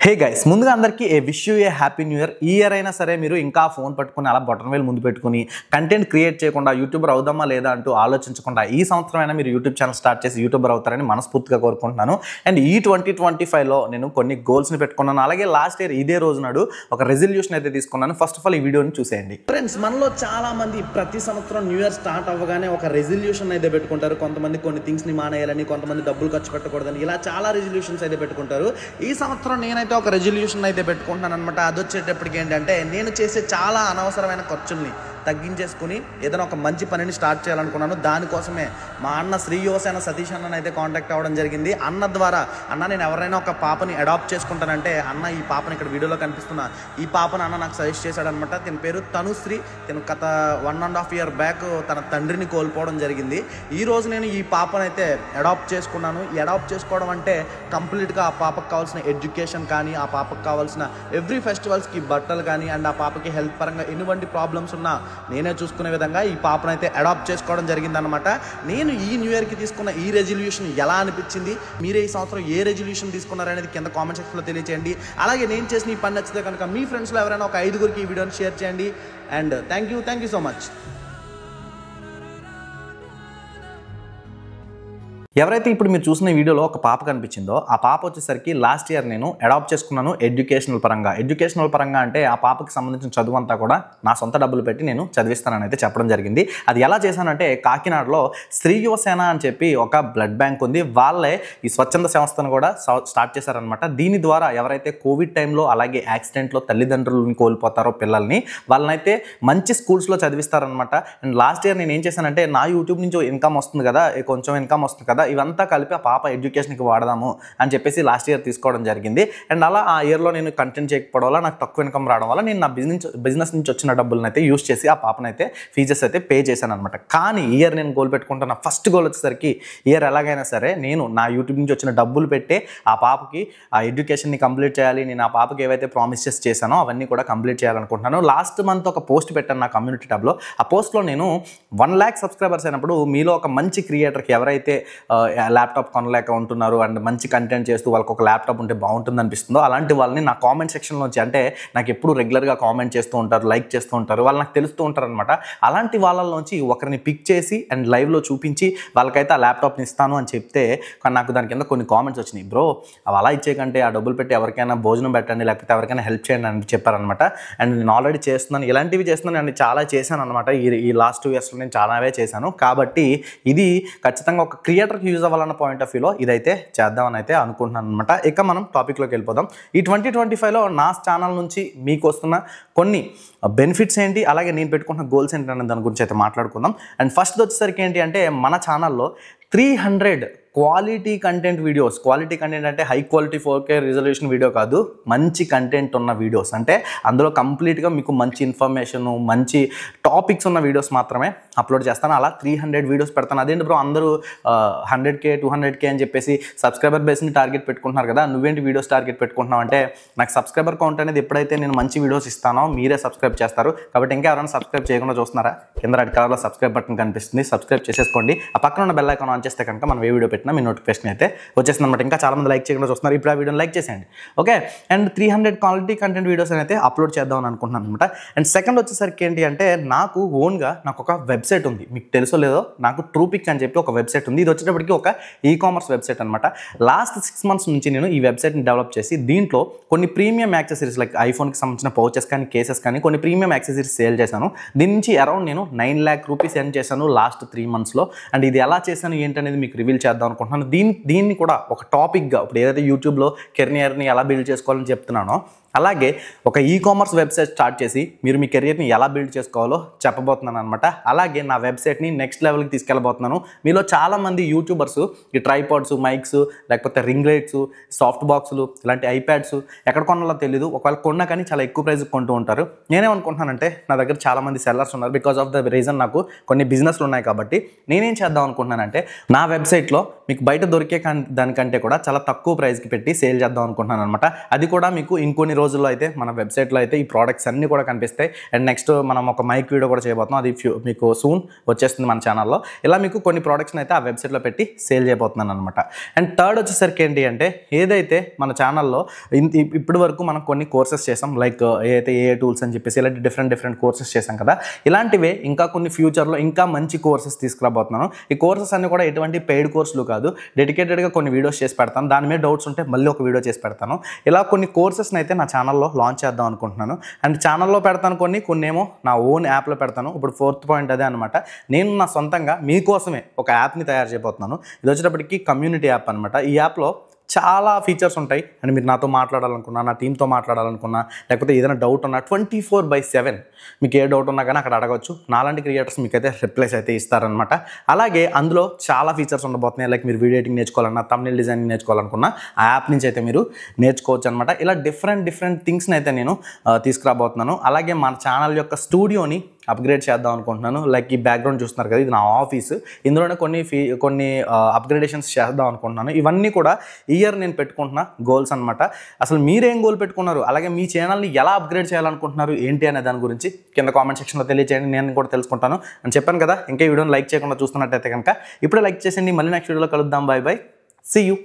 Hey guys, ముందుగా అందరికీ wish you A happy new year. ఈ ఇయర్ అయినా సరే మీరు ఇంకా ఫోన్ పట్టుకుని అలా బటన్ వేలు ముందు పెట్టుకుని కంటెంట్ క్రియేట్ చేయకుండా యూట్యూబర్ అవుదామా లేదా అంటూ ఆలోచించకుండా ఈ సంవత్సరం అయినా మీరు యూట్యూబ్ ఛానల్ స్టార్ట్ చేసి యూట్యూబర్ అవుతారని మనస్ఫూర్తిగా కోరుకుంటున్నాను. అండ్ ఈ 2025లో నేను కొన్ని గోల్స్ని పెట్టుకున్నాను. అలాగే లాస్ట్ ఇయర్ ఇదే రోజు నాడు ఒక రెజల్యూషన్ అయితే తీసుకున్నాను. ఫస్ట్ ఆఫ్ ఆల్ ఈ వీడియోని చూసేయండి. ఫ్రెండ్స్, మనలో చాలా మంది ప్రతి సంవత్సరం న్యూ ఇయర్ స్టార్ట్ అవ్వగానే ఒక రెజల్యూషన్ అయితే పెట్టుకుంటారు. కొంతమంది కొన్ని థింగ్స్ని మానేయాలని, కొంతమంది డబ్బులు ఖర్చు పెట్టకూడదని, ఇలా చాలా రెజల్యూషన్స్ అయితే పెట్టుకుంటారు. ఈ సంవత్సరం నేనైతే ఒక రెజల్యూషన్ అయితే పెట్టుకుంటున్నాను అనమాట. అది వచ్చేటప్పటికి ఏంటంటే, నేను చేసే చాలా అనవసరమైన ఖర్చుల్ని తగ్గించేసుకుని ఏదైనా ఒక మంచి పనిని స్టార్ట్ చేయాలనుకున్నాను. దానికోసమే మా అన్న శ్రీ యువసేన సతీష్ అన్నని అయితే కాంటాక్ట్ అవ్వడం జరిగింది. అన్న ద్వారా, అన్న నేను ఎవరైనా ఒక పాపని అడాప్ట్ చేసుకుంటానంటే, అన్న ఈ పాపని ఇక్కడ వీడియోలో కనిపిస్తున్న ఈ పాపను అన్న నాకు సజెస్ట్ చేశాడనమాట. తన పేరు తనుశ్రీ. తను గత 1.5 year బ్యాక్ తన తండ్రిని కోల్పోవడం జరిగింది. ఈ రోజు నేను ఈ పాపను అయితే అడాప్ట్ చేసుకున్నాను. ఈ అడాప్ట్ చేసుకోవడం అంటే కంప్లీట్గా ఆ పాపకు కావాల్సిన ఎడ్యుకేషన్ కానీ, ఆ పాపకు కావాల్సిన ఎవ్రీ ఫెస్టివల్స్కి బట్టలు కానీ, అండ్ ఆ పాపకి హెల్త్ పరంగా ఎటువంటి ప్రాబ్లమ్స్ ఉన్నా నేనే చూసుకునే విధంగా ఈ పాపను అయితే అడాప్ట్ చేసుకోవడం జరిగిందనమాట. నేను ఈ న్యూ ఇయర్కి తీసుకున్న ఈ రెజల్యూషన్ ఎలా అనిపించింది, మీరే ఈ సంవత్సరం ఏ రెజల్యూషన్ తీసుకున్నారనేది కింద కామెంట్ సెక్షన్లో తెలియచేయండి. అలాగే నేను చేసిన ఈ పని నచ్చితే కనుక మీ ఫ్రెండ్స్లో ఎవరైనా ఒక 5గురికి ఈ వీడియోని షేర్ చేయండి. And thank you so much. ఎవరైతే ఇప్పుడు మీరు చూసిన వీడియోలో ఒక పాప కనిపించిందో, ఆ పాప వచ్చేసరికి లాస్ట్ ఇయర్ నేను అడాప్ట్ చేసుకున్నాను ఎడ్యుకేషనల్ పరంగా అంటే ఆ పాపకి సంబంధించిన చదువు అంతా కూడా నా సొంత డబ్బులు పెట్టి నేను చదివిస్తానని అయితే చెప్పడం జరిగింది. అది ఎలా చేశానంటే, కాకినాడలో శ్రీ యువసేన అని చెప్పి ఒక బ్లడ్ బ్యాంక్ ఉంది. వాళ్ళే ఈ స్వచ్ఛంద సంస్థను కూడా స్టార్ట్ చేశారనమాట. దీని ద్వారా ఎవరైతే కోవిడ్ టైంలో అలాగే యాక్సిడెంట్లో తల్లిదండ్రులను కోల్పోతారో పిల్లల్ని, వాళ్ళనైతే మంచి స్కూల్స్లో చదివిస్తారనమాట. అండ్ లాస్ట్ ఇయర్ నేను ఏం చేశానంటే, నా యూట్యూబ్ నుంచి ఇన్కమ్ వస్తుంది కదా, కొంచెం ఇన్కమ్ వస్తుంది కదా, ఇవంతా కలిపి ఆ పాప ఎడ్యుకేషన్కి వాడదాము అని చెప్పేసి లాస్ట్ ఇయర్ తీసుకోవడం జరిగింది. అండ్ అలా ఆ ఇయర్లో నేను కంటెంట్ చేయకపోవడం వల్ల, నాకు తక్కువ ఇన్కమ్ రావడం వల్ల, నేను నా బిజినెస్ నుంచి వచ్చిన డబ్బులను అయితే యూస్ చేసి ఆ పాపనైతే ఫీజెస్ అయితే పే చేశాను అనమాట. కానీ ఈ ఇయర్ నేను గోల్ పెట్టుకుంటున్న ఫస్ట్ గోల్ వచ్చేసరికి, ఇయర్ ఎలాగైనా సరే నేను నా యూట్యూబ్ నుంచి వచ్చిన డబ్బులు పెట్టే ఆ పాపకి ఆ ఎడ్యుకేషన్ని కంప్లీట్ చేయాలి. నేను ఆ పాపకి ఏవైతే ప్రామిసెస్ చేశానో అవన్నీ కూడా కంప్లీట్ చేయాలనుకుంటున్నాను. లాస్ట్ మంత్ ఒక పోస్ట్ పెట్టాను నా కమ్యూనిటీ ట్యాబ్లో. ఆ పోస్ట్లో నేను 1 lakh సబ్స్క్రైబర్స్ అయినప్పుడు మీలో ఒక మంచి క్రియేటర్కి ఎవరైతే ల్యాప్టాప్ కొనలేక ఉంటున్నారు అండ్ మంచి కంటెంట్ చేస్తూ వాళ్ళకి ఒక ల్యాప్టాప్ ఉంటే బాగుంటుంది అనిపిస్తుందో, అలాంటి వాళ్ళని నా కామెంట్ సెక్షన్లోంచి, అంటే నాకు ఎప్పుడు రెగ్యులర్గా కామెంట్ చేస్తూ ఉంటారు, లైక్ చేస్తూ ఉంటారు, వాళ్ళు నాకు తెలుస్తూ ఉంటారు అనమాట. అలాంటి వాళ్ళలోంచి ఒకరిని పిక్ చేసి అండ్ లైవ్లో చూపించి వాళ్ళకైతే ఆ ల్యాప్టాప్ని ఇస్తాను అని చెప్తే, కానీ నాకు దాని కింద కొన్ని కామెంట్స్ వచ్చినాయి. బ్రో, అవి అలా ఇచ్చేకంటే ఆ డబ్బులు పెట్టి ఎవరికైనా భోజనం పెట్టండి, లేకపోతే ఎవరికైనా హెల్ప్ చేయండి అని చెప్పారనమాట. అండ్ నేను ఆల్రెడీ చేస్తున్నాను, ఇలాంటివి చేస్తున్నాను అండ్ చాలా చేశాను అనమాట. ఈ లాస్ట్ 2 yearsలో నేను చాలావే చేశాను. కాబట్టి ఇది ఖచ్చితంగా ఒక క్రియేటర్కి యూజ్ అవ్వాలన్న పాయింట్ ఆఫ్ వ్యూలో ఇదైతే చేద్దామని అయితే అనుకుంటున్నాను అనమాట. ఇక మనం టాపిక్లోకి వెళ్ళిపోదాం. ఈ 2025లో నా ఛానల్ నుంచి మీకు వస్తున్న కొన్ని బెనిఫిట్స్ ఏంటి, అలాగే నేను పెట్టుకున్న గోల్స్ ఏంటి అనే దాని గురించి అయితే మాట్లాడుకుందాం. అండ్ ఫస్ట్ వచ్చేసరికి ఏంటి అంటే, మన ఛానల్లో 300 quality content videos, quality content అంటే high quality 4K resolution video కాదు, మంచి కంటెంట్ ఉన్న వీడియోస్, అంటే అందులో కంప్లీట్గా మీకు మంచి ఇన్ఫర్మేషన్, మంచి టాపిక్స్ ఉన్న వీడియోస్ మాత్రమే అప్లోడ్ చేస్తాను. అలా 300 వీడియోస్ పెడతాను. అదేంటి బ్రో, అందరూ 100K 200K అని చెప్పేసి సబ్స్క్రైబర్ బేస్ని టార్గెట్ పెట్టుకుంటున్నారు కదా, నువ్వేంటి వీడియోస్ టార్గెట్ పెట్టుకుంటున్నావు అంటే, నాకు సబ్స్క్రైబర్ కౌంట్ అనేది ఎప్పుడైతే నేను మంచి వీడియోస్ ఇస్తానో మీరే సబ్స్క్రైబ్ చేస్తారు. కాబట్టి ఇంకా ఎవరైనా సబ్స్క్రైబ్ చేయకుండా చూస్తున్నారా, కింద రెడ్ కలర్లో సబ్స్క్రైబ్ బటన్ కనిపిస్తుంది, సబ్స్క్రైబ్ చేసేసుకోండి. ఆ పక్కన ఉన్న బెల్ ఐకాన్ ఆన్ చేస్తే కనుక మనం ఏ వీడియో మీ నోటిఫికేషన్ అయితే వచ్చేస్తుంది అనమాట. ఇంకా చాలా మంది లైక్ చేయకుండా చూస్తున్నారు, ఇప్పుడు ఆ వీడియోని లైక్ చేసేయండి. Okay, and 300 quality content videos అయితే అప్లోడ్ చేద్దామని అనుకుంటున్నాను అనమాట. అండ్ సెకండ్ వచ్చేసరికి ఏంటి అంటే, నాకు ఓన్గా నాకు ఒక వెబ్సైట్ ఉంది. మీకు తెలుసో లేదో, నాకు ట్రూపిక్ అని చెప్పి ఒక వెబ్సైట్ ఉంది. ఇది వచ్చేటప్పటికి ఒక ఈకామర్స్ వెబ్సైట్ అనమాట. లాస్ట్ 6 months నుంచి నేను ఈ వెబ్సైట్ని డెవలప్ చేసి దీంట్లో కొన్ని ప్రీమియం యాక్సెసరీస్ లైక్ ఐఫోన్కి సంబంధించిన పౌచెస్ కానీ, కేసెస్ కానీ, కొన్ని ప్రీమియం యాక్సెసరీస్ సేల్ చేశాను. దీని నుంచి అరౌండ్ నేను 9 lakh rupees ఎర్న్ చేశాను లాస్ట్ 3 monthsలో. అండ్ ఇది ఎలా చేశాను ఏంటనేది మీకు రివీల్ చేద్దాం అనుకుంటున్నాను. దీన్ని కూడా ఒక టాపిక్గా, ఇప్పుడు ఏదైతే యూట్యూబ్లో కెరియర్ని ఎలా బిల్డ్ చేసుకోవాలని చెప్తున్నానో, అలాగే ఒక ఈకామర్స్ వెబ్సైట్ స్టార్ట్ చేసి మీరు మీ కెరియర్ని ఎలా బిల్డ్ చేసుకోవాలో చెప్పబోతున్నాను అనమాట. అలాగే నా వెబ్సైట్ని నెక్స్ట్ లెవెల్కి తీసుకెళ్ళబోతున్నాను. మీలో చాలామంది యూట్యూబర్స్ ఈ ట్రైపాడ్స్, మైక్స్, లేకపోతే రింగ్ లైట్స్, సాఫ్ట్ బాక్సులు, ఇలాంటి ఐప్యాడ్స్ ఎక్కడ కొనాలో తెలియదు. ఒకవేళ కొన్నా కానీ చాలా ఎక్కువ ప్రైస్కి కొంటూ ఉంటారు. నేనేమనుకుంటున్నానంటే, నా దగ్గర చాలామంది సెల్లర్స్ ఉన్నారు. బికాస్ ఆఫ్ ద రీజన్ నాకు కొన్ని బిజినెస్లు ఉన్నాయి. కాబట్టి నేనేం చేద్దాం అనుకుంటున్నానంటే, నా వెబ్సైట్లో మీకు బయట దొరికే దానికంటే కూడా చాలా తక్కువ ప్రైస్కి పెట్టి సేల్ చేద్దాం అనుకుంటున్నాను అనమాట. అది కూడా మీకు ఇంకొన్ని రోజుల్లో అయితే మన వెబ్సైట్లో అయితే ఈ ప్రోడక్ట్స్ అన్నీ కూడా కనిపిస్తాయి. అండ్ నెక్స్ట్ మనం ఒక మైక్ వీడియో కూడా చేయబోతున్నాం, అది మీకు సూన్ వచ్చేస్తుంది మన ఛానల్లో. ఇలా మీకు కొన్ని ప్రోడక్ట్స్ని అయితే ఆ వెబ్సైట్లో పెట్టి సేల్ చేయబోతున్నాను అనమాట. అండ్ థర్డ్ వచ్చేసరికి ఏంటి అంటే, ఏదైతే మన ఛానల్లో ఇప్పటి వరకు మనం కొన్ని కోర్సెస్ చేసాం, లైక్ ఏదైతే ఏ టూల్స్ అని చెప్పేసి ఇలాంటి డిఫరెంట్ కోర్సెస్ చేసాం కదా, ఇలాంటివే ఇంకా కొన్ని ఫ్యూచర్లో ఇంకా మంచి కోర్సెస్ తీసుకురాబోతున్నాను. ఈ కోర్సెస్ అన్ని కూడా ఎటువంటి పెయిడ్ కోర్సులు కాదు, డెడికేటెడ్గా కొన్ని వీడియోస్ చేసి పెడతాను. దాని మీద డౌట్స్ ఉంటే మళ్ళీ ఒక వీడియో చేసి పెడతాను. ఇలా కొన్ని కోర్సెస్ని అయితే నా ఛానల్లో లాంచ్ చేద్దాం అనుకుంటున్నాను. అండ్ ఛానల్లో పెడతాను, కొన్ని ఏమో నా ఓన్ యాప్లో పెడతాను. ఇప్పుడు 4th పాయింట్ అదే అనమాట. నేను నా సొంతంగా మీకోసమే ఒక యాప్ని తయారు చేయబోతున్నాను. ఇది వచ్చేటప్పటికి కమ్యూనిటీ యాప్ అనమాట. ఈ యాప్లో చాలా ఫీచర్స్ ఉంటాయి. అండ్ మీరు నాతో మాట్లాడాలనుకున్నా, నా టీంతో మాట్లాడాలనుకున్నా, లేకపోతే ఏదైనా డౌట్ ఉన్నా 24/7 మీకు ఏ డౌట్ ఉన్నా కానీ అక్కడ అడగవచ్చు. నాలాంటి క్రియేటర్స్ మీకైతే రిప్లైస్ అయితే ఇస్తారనమాట. అలాగే అందులో చాలా ఫీచర్స్ ఉండబోతున్నాయి. లైక్ మీరు వీడియో ఎడిటింగ్ నేర్చుకోవాలన్నా, థంబ్నెయిల్ డిజైనింగ్ నేర్చుకోవాలనుకున్నా ఆ యాప్ నుంచి అయితే మీరు నేర్చుకోవచ్చు అనమాట. ఇలా డిఫరెంట్ థింగ్స్ని అయితే నేను తీసుకురాబోతున్నాను. అలాగే మన ఛానల్ యొక్క స్టూడియోని అప్గ్రేడ్ చేద్దాం అనుకుంటున్నాను. లైక్ ఈ బ్యాక్గ్రౌండ్ చూస్తున్నారు కదా, ఇది నా ఆఫీస్. ఇందులోనే కొన్ని అప్గ్రేడేషన్స్ చేద్దాం అనుకుంటున్నాను. ఇవన్నీ కూడా ఇయర్ నేను పెట్టుకుంటున్న గోల్స్ అనమాట. అసలు మీరేం గోల్ పెట్టుకున్నారు, అలాగే మీ ఛానల్ని ఎలా అప్గ్రేడ్ చేయాలనుకుంటున్నారు ఏంటి అనే దాని గురించి కింద కామెంట్ సెక్షన్లో తెలియజేయండి, నేను కూడా తెలుసుకుంటాను అని చెప్పాను కదా. ఇంకా ఈ వీడియోని లైక్ చేయకుండా చూస్తున్నట్టయితే కనుక ఇప్పుడే లైక్ చేసేయండి. మళ్ళీ నెక్స్ట్ వీడియోలో కలుద్దాం. Bye bye, see you.